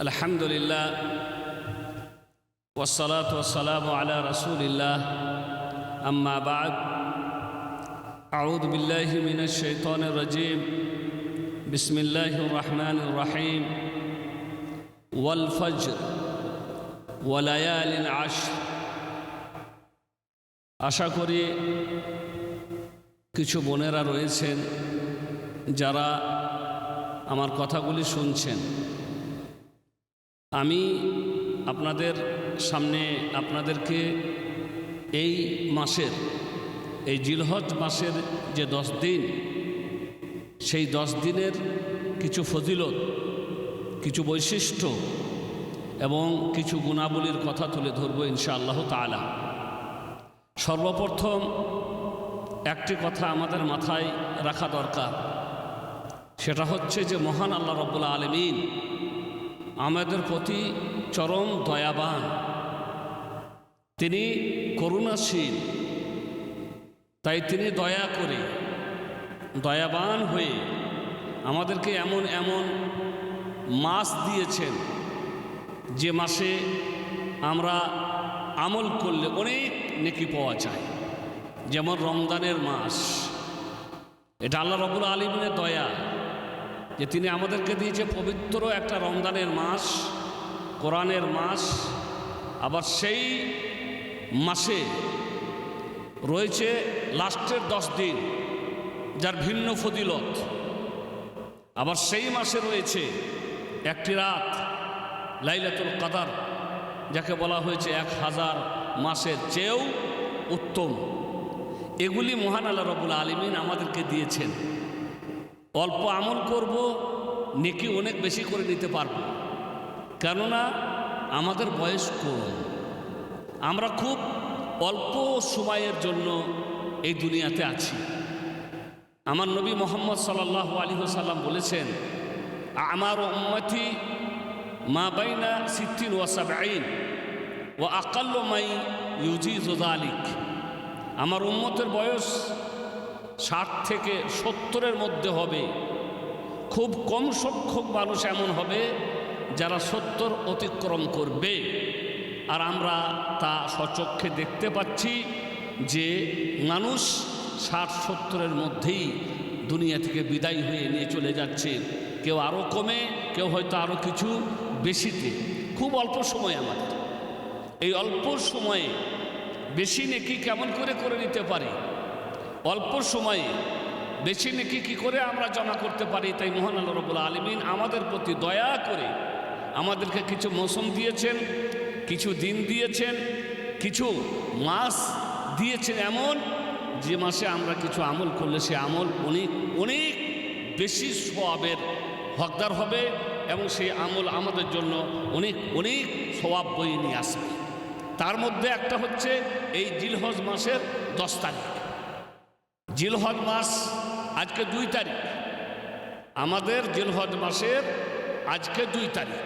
আলহামদুলিল্লাহ ওয়াসসালাতু ওয়াসসালামু আলা রাসূলিল্লাহ আম্মা বা'দ আউযু বিল্লাহি মিনাশ শাইতানির রাজীম বিসমিল্লাহির রহমানির রহিম ওয়াল ফজর ওয়া লায়ালিন আশর। আশা করি কিছু বোনেরা রয়েছেন যারা আমার কথাগুলি শুনছেন। আমি আপনাদের সামনে আপনাদেরকে এই মাসের, এই জিলহজ মাসের যে 10 দিন, সেই 10 দিনের কিছু ফজিলত, কিছু বৈশিষ্ট্য এবং কিছু গুণাবলীর কথা তুলে ধরব ইনশাআল্লাহ তাআলা। সর্বপ্রথম একটি কথা আমাদের মাথায় রাখা দরকার, সেটা হচ্ছে যে মহান আল্লাহ রাব্বুল আলামিন আমাদের প্রতি চরম দয়াবান, তিনি করুণাশীল। তাই তিনি দয়া করে, দয়াবান হয়ে আমাদেরকে এমন এমন মাস দিয়েছেন যে মাসে আমরা আমল করলে অনেক নেকি পাওয়া যায়। যেমন রমজানের মাস, এটা আল্লাহ রাব্বুল আলামিনের দয়া যে তিনি আমাদেরকে দিয়েছে পবিত্র একটা রমজানের মাস, কোরআনের মাস। আবার সেই মাসে রয়েছে লাস্টের 10 দিন যার ভিন্ন ফজিলত। আবার সেই মাসে রয়েছে একটি রাত লাইলাতুল কদর, যাকে বলা হয়েছে 1000 মাসের চেয়েও উত্তম। এগুলি মহান আল্লাহ রাব্বুল আলামিন আমাদেরকে দিয়েছেন। অল্প আমল করব, নেকি অনেক বেশি করে নিতে পারব, কেননা আমাদের বয়স কম। আমরা খুব অল্প সময়ের জন্য এই দুনিয়াতে আছি। আমার নবী মুহাম্মদ সাল্লাল্লাহু আলাইহি ওয়াসাল্লাম বলেছেন, আমার উম্মতি মা বাইনা 60 ওয়া 70 ওয়া আকাল্লু মাই ইউজিজু যালিক। আমার উম্মতের বয়স 60 থেকে 70-এর মধ্যে হবে। খুব কম সংখ্যক মানুষ এমন হবে যারা 70 অতিক্রম করবে। আর আমরা তা স্বচক্ষে দেখতে পাচ্ছি যে মানুষ 60-70-এর মধ্যেই দুনিয়া থেকে বিদায় হয়ে নিয়ে চলে যাচ্ছে। কেউ আরও কমে, কেউ হয়তো আরও কিছু বেশিতে। খুব অল্প সময় আমাদের। এই অল্প সময়ে বেশি নেকি কেমন করে নিতে পারি? অল্প সময়ে বেশি নেকি কী করে আমরা জমা করতে পারি? তাই মহান আল্লাহ রাব্বুল আলামিন আমাদের প্রতি দয়া করে আমাদেরকে কিছু মৌসুম দিয়েছেন, কিছু দিন দিয়েছেন, কিছু মাস দিয়েছেন এমন যে মাসে আমরা কিছু আমল করলে সে আমল অনেক অনেক বেশি সওয়াবের হকদার হবে এবং সেই আমল আমাদের জন্য অনেক অনেক সওয়াব বয়ে নিয়ে আসবে। তার মধ্যে একটা হচ্ছে এই জিলহজ মাসের 10 তারিখ। জিলহজ মাস আজকে 2 তারিখ। আমাদের জিলহজ মাসের আজকে 2 তারিখ।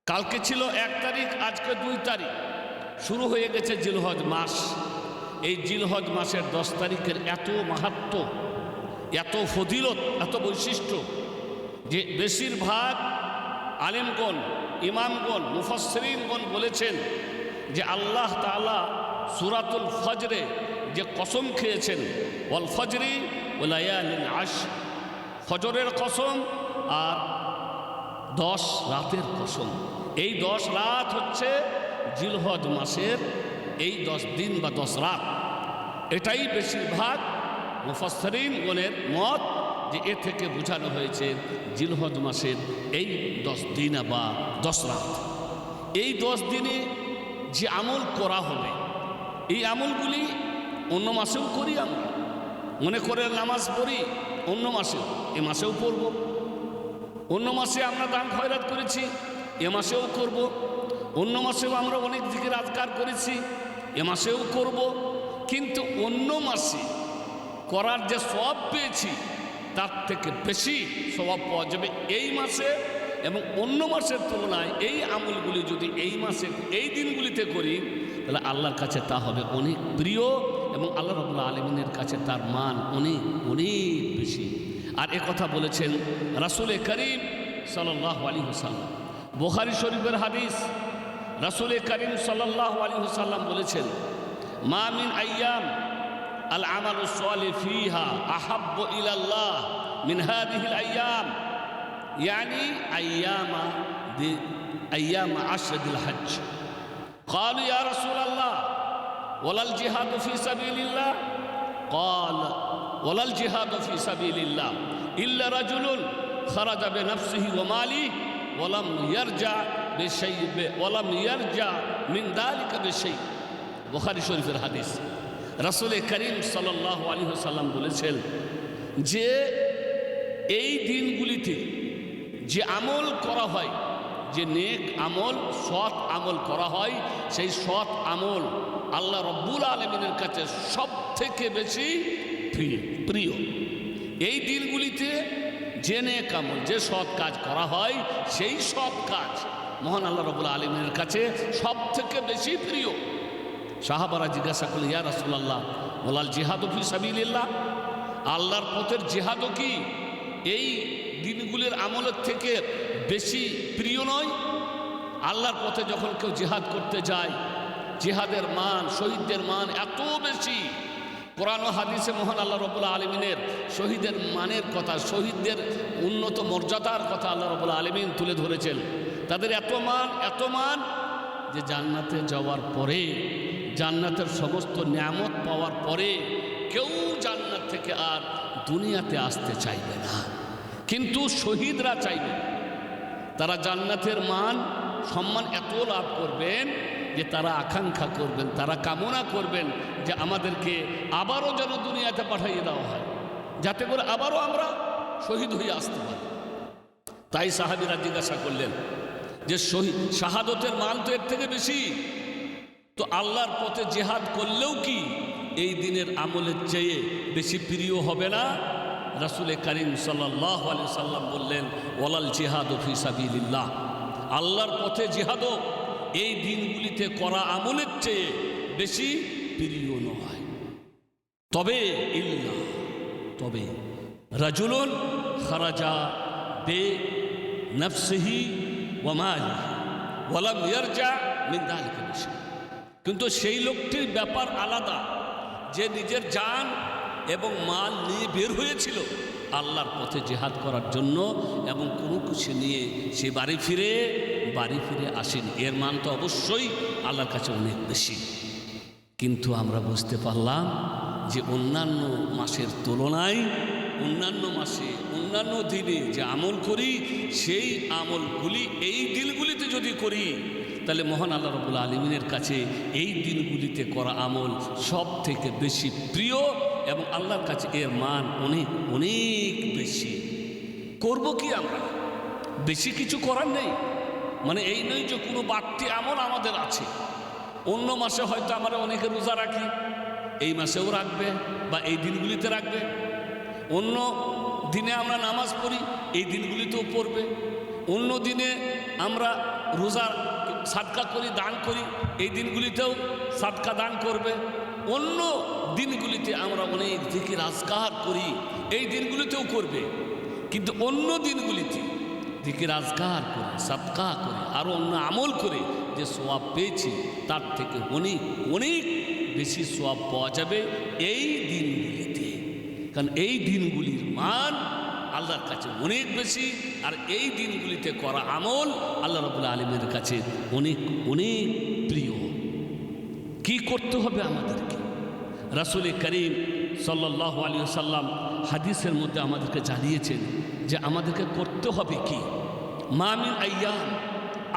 কালকে ছিল 1 তারিখ, আজকে 2 তারিখ। শুরু হয়ে গেছে জিলহজ মাস। এই জিলহজ মাসের 10 তারিখের এত মাহাত্ম্য, এত ফজিলত, এত বৈশিষ্ট্য যে বেশিরভাগ আলেমগণ, ইমামগণ, মুফাসসিরিনগণ বলেছেন যে আল্লাহ তাআলা সূরাতুল ফজরে যে কসম খেয়েছেন, ওয়াল ফজরি ওয়া লায়ালিন আশর, ফজরের কসম আর 10 রাতের কসম। এই 10 রাত হচ্ছে জিলহজ মাসের এই 10 দিন বা 10 রাত। এটাই বেশিরভাগ মুফাসসিরিনগণের মত যে এ থেকে বোঝানো হয়েছে জিলহজ মাসের এই 10 দিন বা 10 রাত। এই 10 দিনে যে আমল করা হবে, এই আমলগুলি অন্য মাসেও করি আমরা। মনে করে নামাজ পড়ি অন্য মাসেও, এ মাসেও পড়ব। অন্য মাসে আমরা দান খয়রাত করেছি, এ মাসেও করব। অন্য মাসেও আমরা অনেক জিকির আজকার করেছি, এ মাসেও করব। কিন্তু অন্য মাসে করার যে সওয়াব পেয়েছি তার থেকে বেশি সওয়াব পাওয়া যাবে এই মাসে। এবং অন্য মাসের তুলনায় এই আমলগুলি যদি এই মাসে, এই দিনগুলিতে করি, তাহলে আল্লাহর কাছে তা হবে অনেক প্রিয় এবং আল্লাহ রাব্বুল আলামিনের কাছে তার মান অনেক অনেক বেশি। আর কথা বলেছেন রাসূল করিম সাল্লাল্লাহু আলাইহি ওয়াসাল্লাম, বুখারী শরীফের হাদিস, রাসূল করিম সাল্লাল্লাহু আলাইহি ওয়াসাল্লাম বলেছেন, মা মিন আইয়াম আল আমালু সালিহ ফিহা আহাব্বু ইলাল্লাহ মিন হাদিহিল আইয়াম, ইয়ানি আইয়াম আশরিল হজ। قالوا يا رسول الله ولا الجهاد في سبيل الله؟ قال ولا الجهاد في سبيل الله إلا رجل خرج بنفسه وماله ولم يرجع من ذلك بشيء। বুখারী শরীফের হাদিস। রাসূল করিম সাল্লাল্লাহু আলাইহি ওয়াসাল্লাম বলেছেন যে এই দিনগুলিতে যে আমল করা হয়, যে নেক আমল, সৎ আমল করা হয়, সেই সৎ আমল আল্লাহ রব্বুল আলামিনের কাছে সব থেকে বেশি প্রিয়। এই দিনগুলিতে যে নেক আমল, যে সৎ কাজ করা হয়, সেই সৎ কাজ মহান আল্লাহ রব্বুল আলামিনের কাছে সব থেকে বেশি প্রিয়। সাহাবারা জিজ্ঞাসা করলেন, ইয়া রাসূলুল্লাহ ওয়ালাল জিহাদু ফি সাবিলিল্লাহ, আল্লাহর পথের জিহাদও কি এই দিনগুলির আমলের থেকে বেশি প্রিয় নয়? আল্লাহর পথে যখন কেউ জিহাদ করতে যায়, জিহাদের মান, শহীদদের মান এত বেশি। কোরআন ও হাদিসে মহান আল্লাহ রাব্বুল আলামিনের শহীদের মানের কথা, শহীদদের উন্নত মর্যাদার কথা আল্লাহ রাব্বুল আলামিন তুলে ধরেছেন। তাদের এত মান যে জান্নাতে যাওয়ার পরে, জান্নাতের সমস্ত নিয়ামত পাওয়ার পরে কেউ জান্নাত থেকে আর দুনিয়াতে আসতে চাইবে না, কিন্তু শহীদরা চাইবে। তারা জান্নাতের মান সম্মান এত লাভ করবেন যে তারা আকাঙ্ক্ষা করবেন, তারা কামনা করবেন যে আমাদেরকে আবারও যেন দুনিয়াতে পাঠিয়ে দেওয়া হয়, যাতে করে আবারও আমরা শহীদ হয়ে আসতে পারি। তাই সাহাবীরা জিজ্ঞাসা করলেন যে শাহাদতের মান তো এর থেকে বেশি, তো আল্লাহর পথে জিহাদ করলেও কি এই দিনের আমলের চেয়ে বেশি প্রিয় হবে না? রাসূল করিম সাল্লাল্লাহু আলাইহি ওয়াসাল্লাম বললেন, ওয়ালাল জিহাদু ফি সাবিলিল্লাহ, আল্লাহর পথে জিহাদও এই দিনগুলিতে করা আমলের চেয়ে বেশি প্রিয় নয়। তবে রাজুলুন খারাজা বে নফসিহি ওয়া মালিহি ওয়া লাম ইয়ারজা মিন যালিকা বিশাই। কিন্তু সেই লোকটির ব্যাপার আলাদা, যে নিজের জান এবং মাল নিয়ে বের হয়েছিল আল্লাহর পথে জিহাদ করার জন্য, এবং কোনো কিছু নিয়ে সে বাড়ি ফিরে আসেনি। এর মান তো অবশ্যই আল্লাহর কাছে অনেক বেশি। কিন্তু আমরা বুঝতে পারলাম যে অন্যান্য মাসের তুলনায় অন্যান্য মাসে, অন্যান্য দিনে যে আমল করি, সেই আমলগুলি এই দিনগুলিতে যদি করি, তাহলে মহান আল্লাহ রাব্বুল আলামিনের কাছে এই দিনগুলিতে করা আমল সব থেকে বেশি প্রিয়, এবং আল্লাহর কাছে এর মান অনেক অনেক বেশি। করব কি আমরা? বেশি কিছু করার নেই, মানে এই নয় যে কোনো বাড়তি আমল আমাদের আছে। অন্য মাসে হয়তো আমরা অনেকে রোজা রাখি, এই মাসেও রাখবে বা এই দিনগুলিতে রাখবে। অন্য দিনে আমরা নামাজ পড়ি, এই দিনগুলিতেও পড়বে। অন্য দিনে আমরা রোজা সাদকা করি, দান করি, এই দিনগুলিতেও সাদকা দান করবে। অন্য দিনগুলিতে আমরা অনেক জিকির আজকার করি, এই দিনগুলিতেও করবে। কিন্তু অন্য দিনগুলিতে জিকির আজকার করে, সাদকা করে, আরও অন্য আমল করে যে সওয়াব পেয়েছি, তার থেকে অনেক অনেক বেশি সওয়াব পাওয়া যাবে এই দিনগুলিতে। কারণ এই দিনগুলির মান আল্লাহর কাছে অনেক বেশি, আর এই দিনগুলিতে করা আমল আল্লাহ রাব্বুল আলামিনের কাছে অনেক অনেক প্রিয়। কি করতে হবে আমাদেরকে? রাসূল করিম সাল্লাল্লাহু আলাইহি ওয়াসাল্লাম হাদিসের মধ্যে আমাদেরকে জানিয়েছেন যে আমাদেরকে করতে হবে কি। মা মিন আইয়াম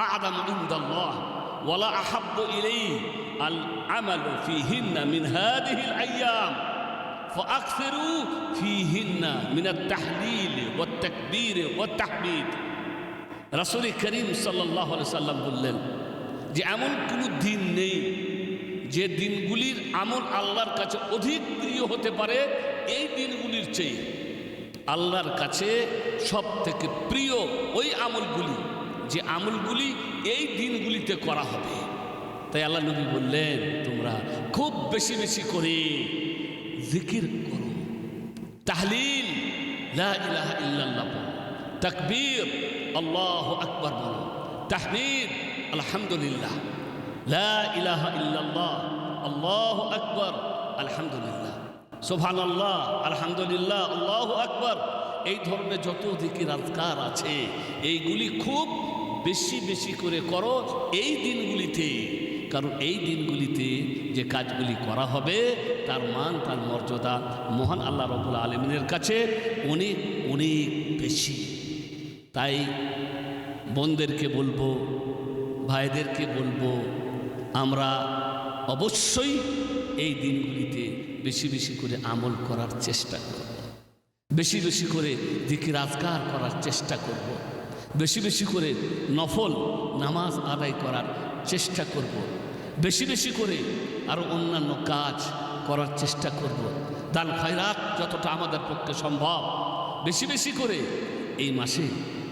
আ'যামু ইনদাল্লাহ ওয়ালা আহাব্বু ইলাইহি আল আমালু ফীহিন্না মিন হাযিহিল আইয়াম ফাআকসিরু ফীহিন্না মিনাত তাহলিল ওয়াত তাকবীর ওয়াত তাহমিদ। রাসূল করিম সাল্লাল্লাহু আলাইহি ওয়াসাল্লাম বললেন যে এমন কোনো দিন নেই যে দিনগুলির আমল আল্লাহর কাছে অধিক প্রিয় হতে পারে এই দিনগুলির চেয়ে। আল্লাহর কাছে সব থেকে প্রিয় ওই আমলগুলি, যে আমলগুলি এই দিনগুলিতে করা হবে। তাই আল্লাহ নবী বললেন, তোমরা খুব বেশি বেশি করে জিকির করো, তাহলিল লা ইলাহা ইল্লাল্লাহ বলো, তাকবীর আল্লাহু আকবার বলো, তাহমিদ, আলহামদুলিল্লাহ, লা ইলাহা ইল্লাল্লাহ, আল্লাহু আকবার, আলহামদুলিল্লাহ, সুবহানাল্লাহ, আলহামদুলিল্লাহ, আল্লাহু আকবার। এই ধরনের যত জিকির আজকার আছে এইগুলি খুব বেশি বেশি করে করো এই দিনগুলিতে, কারণ এই দিনগুলিতে যে কাজগুলি করা হবে তার মান, তার মর্যাদা মহান আল্লাহ রাব্বুল আলামিনের কাছে অনেক অনেক বেশি। তাই বোনদেরকে বলবো, ভাইদেরকে বলবো, আমরা অবশ্যই এই দিনগুলিতে বেশি বেশি করে আমল করার চেষ্টা করব, বেশি বেশি করে জিকির আজকার করার চেষ্টা করব, বেশি বেশি করে নফল নামাজ আদায় করার চেষ্টা করব, বেশি বেশি করে আরও অন্যান্য কাজ করার চেষ্টা করব, দান খয়রাত যতটা আমাদের পক্ষে সম্ভব বেশি বেশি করে এই মাসে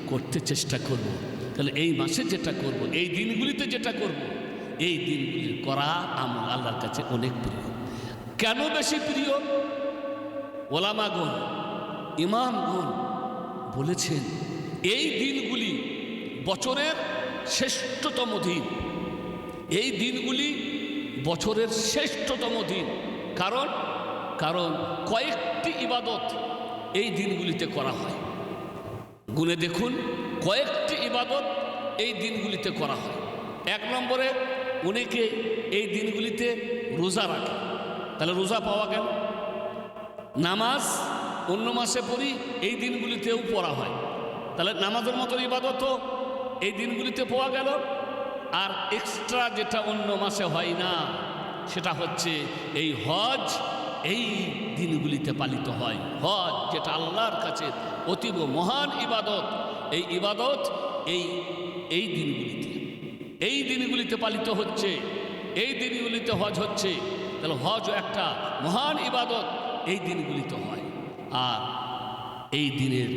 করতে চেষ্টা করব। তাহলে এই মাসে যেটা করব, এই দিনগুলিতে যেটা করব, এই দিনগুলির করা আমল আল্লাহর কাছে অনেক প্রিয়। কেন বেশি প্রিয়? ওলামাগণ, ইমামগণ বলেছেন এই দিনগুলি বছরের শ্রেষ্ঠতম দিন, এই দিনগুলি বছরের শ্রেষ্ঠতম দিন। কারণ কারণ কয়েকটি ইবাদত এই দিনগুলিতে করা হয়। গুনে দেখুন, কয়েকটি ইবাদত এই দিনগুলিতে করা হয়। এক নম্বরে অনেকে এই দিনগুলিতে রোজা রাখে, তাহলে রোজা পাওয়া গেল। নামাজ অন্য মাসে পড়ি, এই দিনগুলিতেও পড়া হয়, তাহলে নামাজের মতো ইবাদতও এই দিনগুলিতে পাওয়া গেল। আর এক্সট্রা যেটা অন্য মাসে হয় না সেটা হচ্ছে এই হজ, এই দিনগুলিতে পালিত হয়। হজ যেটা আল্লাহর কাছে অতীব মহান ইবাদত, এই ইবাদত এই দিনগুলিতে পালিত হচ্ছে, এই দিনগুলিতে হজ হচ্ছে। তাহলে হজ একটা মহান ইবাদত এই দিনগুলিতে হয়। আর এই দিনের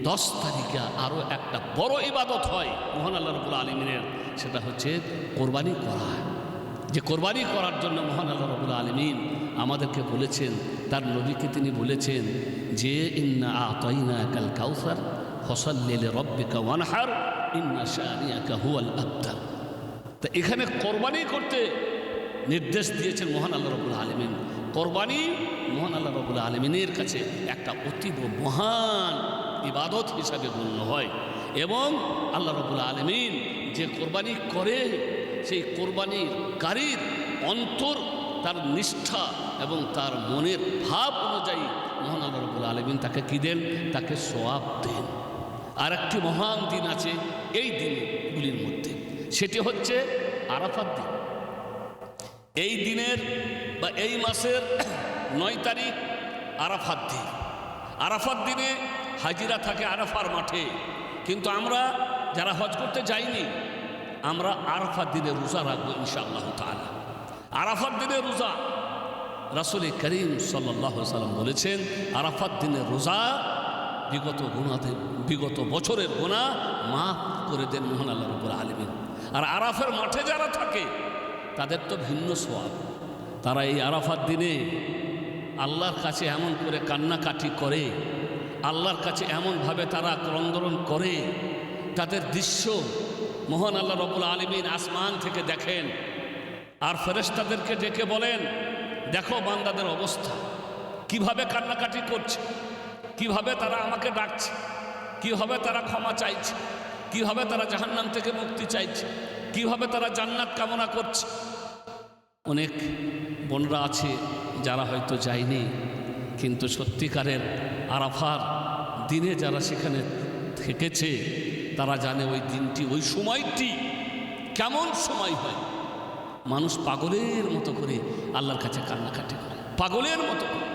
10 তারিখে আরও একটা বড় ইবাদত হয় মহান আল্লাহ রাব্বুল আলামিনের, সেটা হচ্ছে কোরবানি করা। যে কোরবানি করার জন্য মহান আল্লাহ রাব্বুল আলামিন আমাদেরকে বলেছেন, তার নবীকে তিনি বলেছেন যে ইন্না আতাইনাকাল কাউসার ফসল্লি লিরাব্বিকা ওয়ানহার ইন্না শানিয়াকা হুয়াল আবতার। তা এখানে কোরবানি করতে নির্দেশ দিয়েছেন মহান আল্লাহ রাব্বুল আলামিন। কোরবানি মহান আল্লাহ রাব্বুল আলামিনের কাছে একটা অতীব মহান ইবাদত হিসাবে গণ্য হয়। এবং আল্লাহ রাব্বুল আলামিন যে কোরবানি করে, সেই কোরবানিকারীর অন্তর, তার নিষ্ঠা এবং তার মনের ভাব অনুযায়ী মহান আল্লাহ রাব্বুল আলামিন তাকে কী দেন? তাকে সওয়াব দেন। আর একটি মহান দিন আছে এই দিনগুলির মধ্যে, সেটি হচ্ছে আরাফাত দিন। এই দিনের বা এই মাসের 9 তারিখ আরাফাত দিন। আরাফাত দিনে হাজিরা থাকে আরাফার মাঠে, কিন্তু আমরা যারা হজ করতে যাইনি আমরা আরাফাত দিনে রোজা রাখবো ইনশাআল্লাহ তাআলা। আরাফাত দিনে রোজা, রাসূল করিম সাল্লাল্লাহু আলাইহি ওয়াসাল্লাম বলেছেন আরাফাত দিনে রোজা বিগত বছরের গুনাহ মাফ করে দেন মহান আল্লাহ রাব্বুল আলামিন। আর আরাফের মাঠে যারা থাকে তাদের তো ভিন্ন সওয়াব। তারা এই আরাফাত দিনে আল্লাহর কাছে এমন করে কান্নাকাটি করে, আল্লাহর কাছে এমনভাবে তারা ক্রন্দন করে, তাদের দৃশ্য মহান আল্লাহ রাব্বুল আলামিন আসমান থেকে দেখেন। আর ফেরেশতাদেরকে ডেকে বলেন, দেখো বান্দাদের অবস্থা, কিভাবে কান্নাকাটি করছে, কিভাবে তারা আমাকে ডাকছে, কিভাবে তারা ক্ষমা চাইছে, কিভাবে তারা জাহান্নাম থেকে মুক্তি চাইছে, কিভাবে তারা জান্নাত কামনা করছে। অনেক বোনরা আছে যারা হয়তো যায়নি, কিন্তু সত্যিকারের আরাফার দিনে যারা সেখানে থেকেছে তারা জানে ওই দিনটি, ওই সময়টি কেমন সময় হয়। মানুষ পাগলের মতো করে আল্লাহর কাছে কান্নাকাটি করে, পাগলের মতো করে।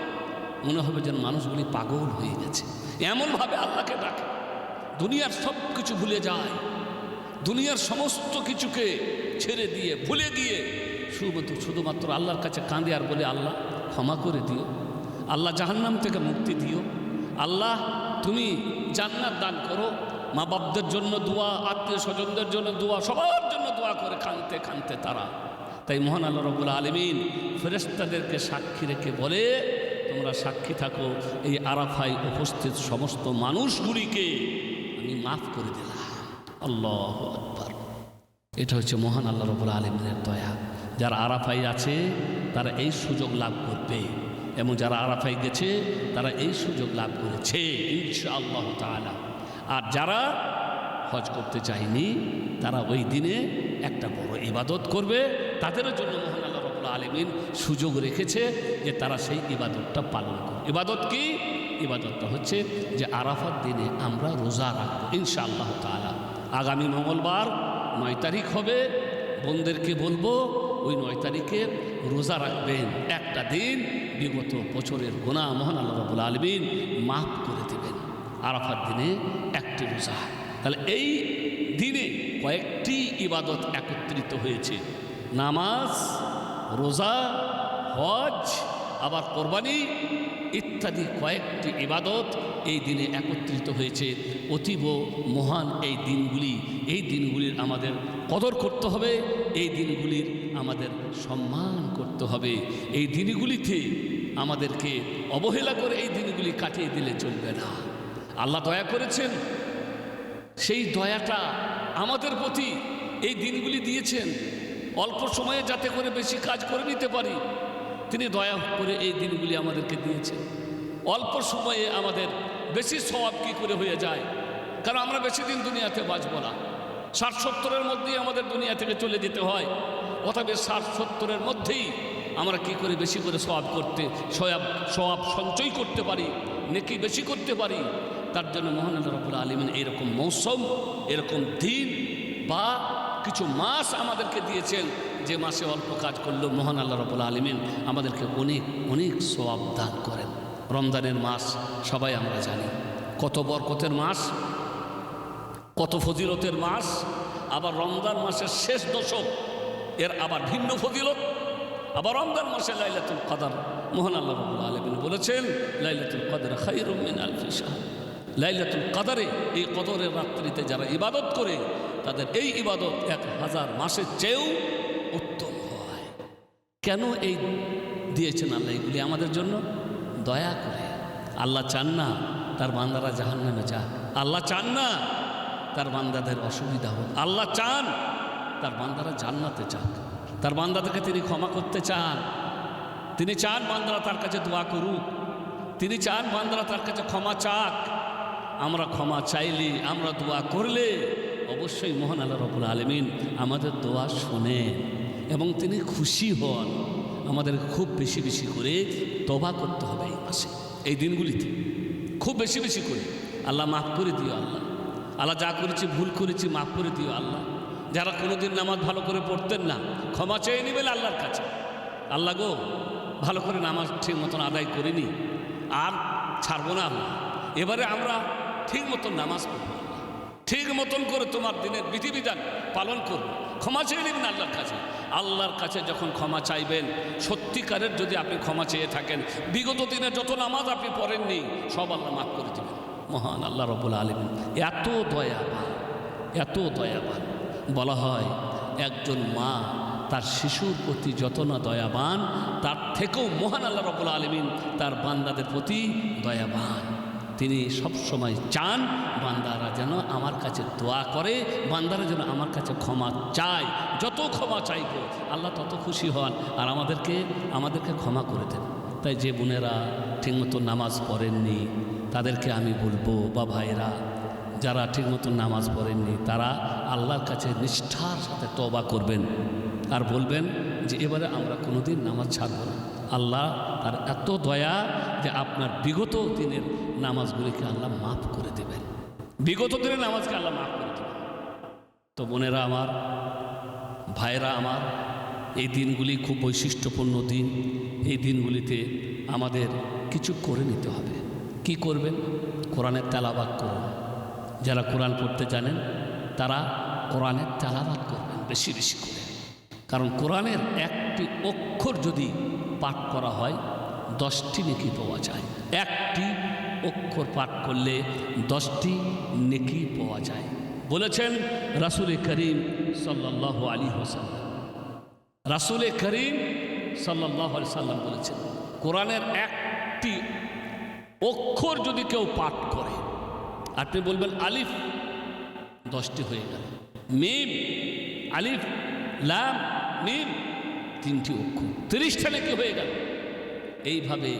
মনে হবে যেন মানুষগুলি পাগল হয়ে গেছে, এমনভাবে আল্লাহকে ডাকে। দুনিয়ার সব কিছু ভুলে যায়, দুনিয়ার সমস্ত কিছুকে ছেড়ে দিয়ে ভুলে গিয়ে শুধুমাত্র আল্লাহর কাছে কাঁদে আর বলে, আল্লাহ ক্ষমা করে দিও, আল্লাহ জাহান্নাম থেকে মুক্তি দিও, আল্লাহ তুমি জান্নাত দান করো। মা বাপদের জন্য দোয়া, আত্মীয় স্বজনদের জন্য দোয়া, সবার জন্য দোয়া করে কাঁদতে কাঁদতে তারা। তাই মহান আল্লাহ রাব্বুল আলামিন ফেরেশতাদেরকে সাক্ষী রেখে বলে, তোমরা সাক্ষী থাকো এই আরাফায় উপস্থিত সমস্ত মানুষগুলিকে আমি মাফ করে দিলাম। আল্লাহু আকবার। এটা হচ্ছে মহান আল্লাহ রাব্বুল আলামিনের দয়া। যারা আরাফায় আছে তারা এই সুযোগ লাভ করবে, এবং যারা আরাফায় গেছে তারা এই সুযোগ লাভ করেছে ইনশাআল্লাহ তাআলা। আর যারা হজ করতে চায়নি তারা ওই দিনে একটা বড় ইবাদত করবে, তাদের জন্য মহান আল্লাহ রাব্বুল আলামিন সুযোগ রেখেছে যে তারা সেই ইবাদতটা পালন করবে। ইবাদত কি? ইবাদতটা হচ্ছে যে আরাফার দিনে আমরা রোজা রাখবো ইনশাআল্লাহ তাআলা। আগামী মঙ্গলবার 9 তারিখ হবে, বোনদেরকে বলবো ওই 9 তারিখে রোজা রাখবেন। একটা দিন বিগত বছরের গুনাহ মহান আল্লাহ রাব্বুল আলামিন মাফ করে দেবেন আরাফার দিনে একটি রোজা। তাহলে এই দিনে কয়েকটি ইবাদত একত্রিত হয়েছে, নামাজ, রোজা, হজ, আবার কোরবানি ইত্যাদি কয়েকটি ইবাদত এই দিনে একত্রিত হয়েছে। অতীব মহান এই দিনগুলির আমাদের কদর করতে হবে, এই দিনগুলির আমাদের সম্মান করতে হবে। এই দিনগুলিতে আমাদেরকে অবহেলা করে এই দিনগুলি কাটিয়ে দিলে চলবে না। আল্লাহ দয়া করেছেন, সেই দয়াটা আমাদের প্রতি এই দিনগুলি দিয়েছেন অল্প সময়ে যাতে করে বেশি কাজ করে নিতে পারি। তিনি দয়া করে এই দিনগুলি আমাদেরকে দিয়েছেন। অল্প সময়ে আমাদের বেশি সওয়াব কী করে হয়ে যায়, কারণ আমরা বেশি দিন দুনিয়াতে বাঁচব না। 60-70-এর মধ্যেই আমাদের দুনিয়া থেকে চলে যেতে হয়। অতএব 60-70-এর মধ্যেই আমরা কি করে বেশি করে সওয়াব সঞ্চয় করতে পারি, নেকি বেশি করতে পারি। তার জন্য মহান আল্লাহ রাব্বুল আলামিন এরকম মৌসুম, এরকম দিন বা কিছু মাস আমাদেরকে দিয়েছেন, যে মাসে অল্প কাজ করলেও মহান আল্লাহ রাব্বুল আলামিন আমাদেরকে অনেক অনেক সওয়াব দান করেন। রমজানের মাস সবাই আমরা জানি কত বরকতের মাস, কত ফজিলতের মাস। আবার রমজান মাসের শেষ দশক এর আবার ভিন্ন ফজিলত। আবার রমজান মাসে লাইলাতুল কদর, মহান আল্লাহ রাব্বুল আলামিন বলেছেন লাইলাতুল কদর খায়রুম মিন আলফি শাহর। লাইলাতুল কদরে, এই কদরের রাত্রিতে যারা ইবাদত করে তাদের এই ইবাদত 1000 মাসের চেয়েও উত্তম হয়। কেন এই দিয়েছেন আল্লাহ এগুলি আমাদের জন্য? দয়া করে। আল্লাহ চান না তার বান্দারা জাহান্নামে যাক, আল্লাহ চান না তার বান্দাদের অসুবিধা হোক, আল্লাহ চান তার বান্দারা জান্নাতে যাক। তার বান্দাদেরকে তিনি ক্ষমা করতে চান, তিনি চান বান্দারা তার কাছে দোয়া করুক, তিনি চান বান্দারা তার কাছে ক্ষমা চাক। আমরা ক্ষমা চাইলে, আমরা দোয়া করলে অবশ্যই মহান আল্লাহ রাব্বুল আলামিন আমাদের দোয়া শোনেন এবং তিনি খুশি হন। আমাদের খুব বেশি বেশি করে তওবা করতে হবে এই মাসে, এই দিনগুলিতে খুব বেশি বেশি করে। আল্লাহ মাফ করে দিও, আল্লাহ যা করেছি ভুল করেছি মাফ করে দিও আল্লাহ। যারা কোনোদিন নামাজ ভালো করে পড়তেন না, ক্ষমা চেয়ে নেবেন আল্লাহর কাছে। আল্লাহ গো, ভালো করে নামাজ ঠিক মতন আদায় করিনি, আর ছাড়বো না আল্লাহ। এবারে আমরা ঠিক মতন নামাজ পড়ব, ঠিক মতন করে তোমার দিনের বিধিবিধান পালন করব। ক্ষমা চেয়ে নেবেন আল্লাহর কাছে। আল্লাহর কাছে যখন ক্ষমা চাইবেন, সত্যিকারের যদি আপনি ক্ষমা চেয়ে থাকেন, বিগত দিনে যত নামাজ আপনি পড়েননি সব আল্লাহ মাফ করে দেবেন। মহান আল্লাহ রাব্বুল আলামিন এত দয়াবান, এত দয়াবান। বলা হয় একজন মা তার শিশুর প্রতি যত না দয়াবান, তার থেকেও মহান আল্লাহ রাব্বুল আলামিন তার বান্দাদের প্রতি দয়াবান। তিনি সবসময় চান বান্দারা যেন আমার কাছে দোয়া করে, বান্দারা যেন আমার কাছে ক্ষমা চায়। যত ক্ষমা চাইব আল্লাহ তত খুশি হন আর আমাদেরকে ক্ষমা করে দেন। তাই যে বোনেরা ঠিকমতো নামাজ পড়েননি তাদেরকে আমি বলবো, বা ভাইরা যারা ঠিকমতো নামাজ পড়েননি, তারা আল্লাহর কাছে নিষ্ঠার সাথে তওবা করবেন আর বলবেন যে এবারে আমরা কোনোদিন নামাজ ছাড়ব না। আল্লাহ তার এত দয়া যে আপনার বিগত দিনের নামাজগুলিকে আল্লাহ মাফ করে দেবেন, বিগত দিনের নামাজকে আল্লাহ মাফ করে দেবেন। তো বোনেরা আমার, ভাইরা আমার, এই দিনগুলি খুব বৈশিষ্ট্যপূর্ণ দিন। এই দিনগুলিতে আমাদের কিছু করে নিতে হবে। কি করবেন? কোরআনের তেলাওয়াত করুন। যারা কোরআন পড়তে জানেন তারা কোরআনের তেলাওয়াত করবেন বেশি বেশি করে, কারণ কোরআনের একটি অক্ষর যদি পাঠ করা হয় 10টি নেকি পাওয়া যায়। একটি অক্ষর পাঠ করলে 10টি নেকি পাওয়া যায় বলেছেন রাসূল করিম সাল্লাল্লাহু আলাইহি ওয়াসাল্লাম। রাসূল করিম সাল্লাল্লাহু আলাইহি ওয়াসাল্লাম বলেছেন কোরআনের একটি অক্ষর যদি কেউ পাঠ করে, আপনি বলবেন আলিফ, 10টি হয়ে গেল। মিম, আলিফ লাম মিম, 3টি অক্ষর, 30টা নেকি হয়ে গেল। এইভাবে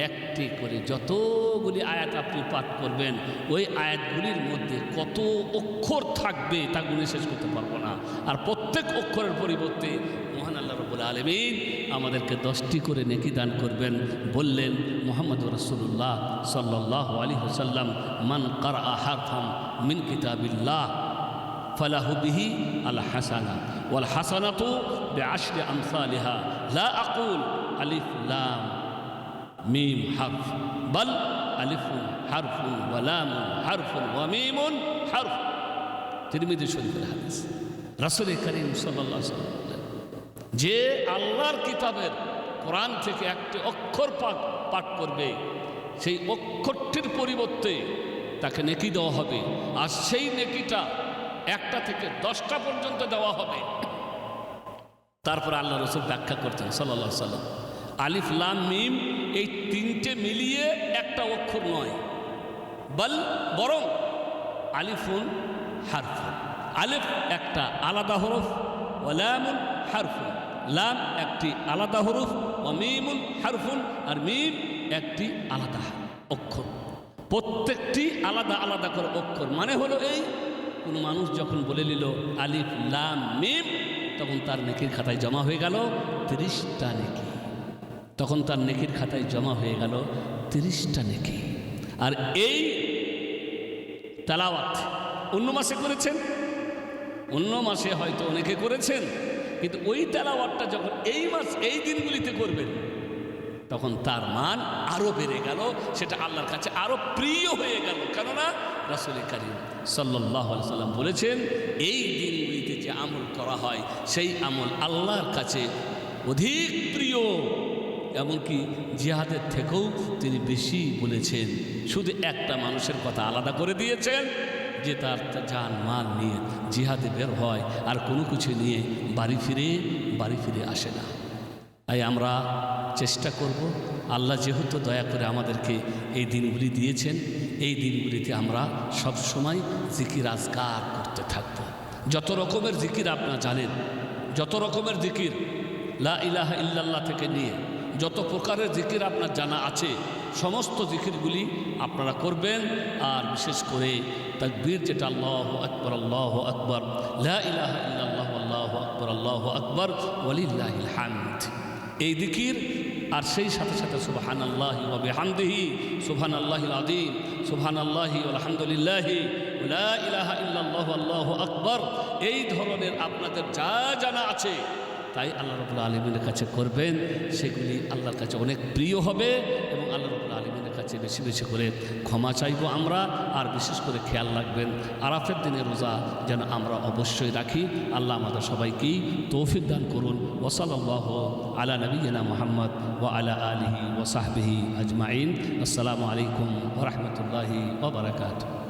একটি করে যতগুলি আয়াত আপনি পাঠ করবেন, ওই আয়াতগুলির মধ্যে কত অক্ষর থাকবে তা গুণে শেষ করতে পারবো না। আর প্রত্যেক অক্ষরের পরিবর্তে মহান আল্লাহ রাব্বুল আলামিন আমাদেরকে 10টি করে নেকি দান করবেন। বললেন মুহাম্মদুর রাসূলুল্লাহ সাল্লাল্লাহু আলাইহি ওয়াসাল্লাম, মান ক্বারাআ হারফাম মিন কিতাবিল্লাহ ফালাহু বিহি আল হাসানা ওয়াল হাসানাতু বিআশরি আমসালিহা লা আকুল আলিফ লাম মিম হারফ বাল আলিফুন হারফুন ওয়া লামুন হারফুন ওয়া মিমুন হারফ। তিরমিজি শরীফের হাদিস। রাসূল করিম সাল্লাল্লাহু আলাইহি ওয়াসাল্লাম যে আল্লাহর কিতাবের কোরআন থেকে একটি অক্ষর পাঠ করবে, সেই অক্ষরটির পরিবর্তে তাকে নেকি দেওয়া হবে। আর সেই নেকিটা 1টা থেকে 10টা পর্যন্ত দেওয়া হবে। তারপর আল্লাহ রাসূল ব্যাখ্যা করতেন সাল্লাল্লাহু আলাইহি ওয়াসাল্লাম, আলিফ লাম মিম এই 3টে মিলিয়ে একটা অক্ষর নয়, বরং আলিফুন হারফুন। আলিফ একটা আলাদা হরফ, ওয়া লামুন হারফুন, লাম একটি আলাদা হরফ, ওয়া মিমুন হারফুন, আর মিম একটি আলাদা অক্ষর। প্রত্যেকটি আলাদা আলাদা করে অক্ষর। মানে হলো এই, কোনো মানুষ যখন বলে নিল আলিফ লাম মিম, তখন তার নেকির খাতায় জমা হয়ে গেল 30টা নেকি। তখন তার নেকির খাতায় জমা হয়ে গেল 30টা নেকি। আর এই তেলাওয়াত অন্য মাসে করেছেন, অন্য মাসে হয়তো অনেকে করেছেন, কিন্তু ওই তেলাওয়াতটা যখন এই দিনগুলিতে করবেন, তখন তার মান আরও বেড়ে গেল, সেটা আল্লাহর কাছে আরও প্রিয় হয়ে গেল। কেননা রাসূল করিম সাল্লাল্লাহু আলাইহি ওয়াসাল্লাম বলেছেন, এই দিনগুলিতে যে আমল করা হয় সেই আমল আল্লাহর কাছে অধিক প্রিয়, এমনকি জিহাদের থেকেও তিনি বেশি বলেছেন। শুধু একটা মানুষের কথা আলাদা করে দিয়েছেন, যে তার জান মাল নিয়ে জিহাদে বের হয় আর কোনো কিছু নিয়ে বাড়ি ফিরে আসে না। তাই আমরা চেষ্টা করব, আল্লাহ যেহেতু দয়া করে আমাদেরকে এই দিনগুলি দিয়েছেন, এই দিনগুলিতে আমরা সব সময় জিকির আজকার করতে থাকব। যত রকমের জিকির আপনারা জানেন, যত রকমের জিকির লা ইলাহা ইল্লাল্লাহ থেকে নিয়ে যত প্রকারের জিকির আপনার জানা আছে, সমস্ত জিকিরগুলি আপনারা করবেন। আর বিশেষ করে তাকবীর, যেটা আল্লাহু আকবার আল্লাহু আকবার, লা ইলাহা ইল্লাল্লাহ আল্লাহু আকবার আল্লাহু আকবার ওয়ালিল্লাহিল হামদ, এই জিকির। আর সেই সাথে সাথে সুবহানাল্লাহি ওয়া বিহামদিহি সুবহানাল্লাহিল আযীম সুবহানাল্লাহি আলহামদুলিল্লাহি লা ইলাহা ইল্লাল্লাহু আল্লাহু আকবার, এই ধরনের আপনাদের যা জানা আছে তাই আল্লাহ রাব্বুল আলামিনের কাছে করবেন। সেগুলি আল্লাহর কাছে অনেক প্রিয় হবে এবং আল্লাহ রাব্বুল আলামিনের কাছে বেশি বেশি করে ক্ষমা চাইব আমরা। আর বিশেষ করে খেয়াল রাখবেন, আরাফের দিনের রোজা যেন আমরা অবশ্যই রাখি। আল্লাহ আমাদের সবাইকেই তৌফিক দান করুন। ওয়া সাল্লাল্লাহু আলা নবিয়িনা মুহাম্মদ ওয়া আলা আলিহি ওয়া সাহবিহি আজমাইন। আসসালামু আলাইকুম ওয়া রাহমাতুল্লাহি ওয়া বারাকাতুহু।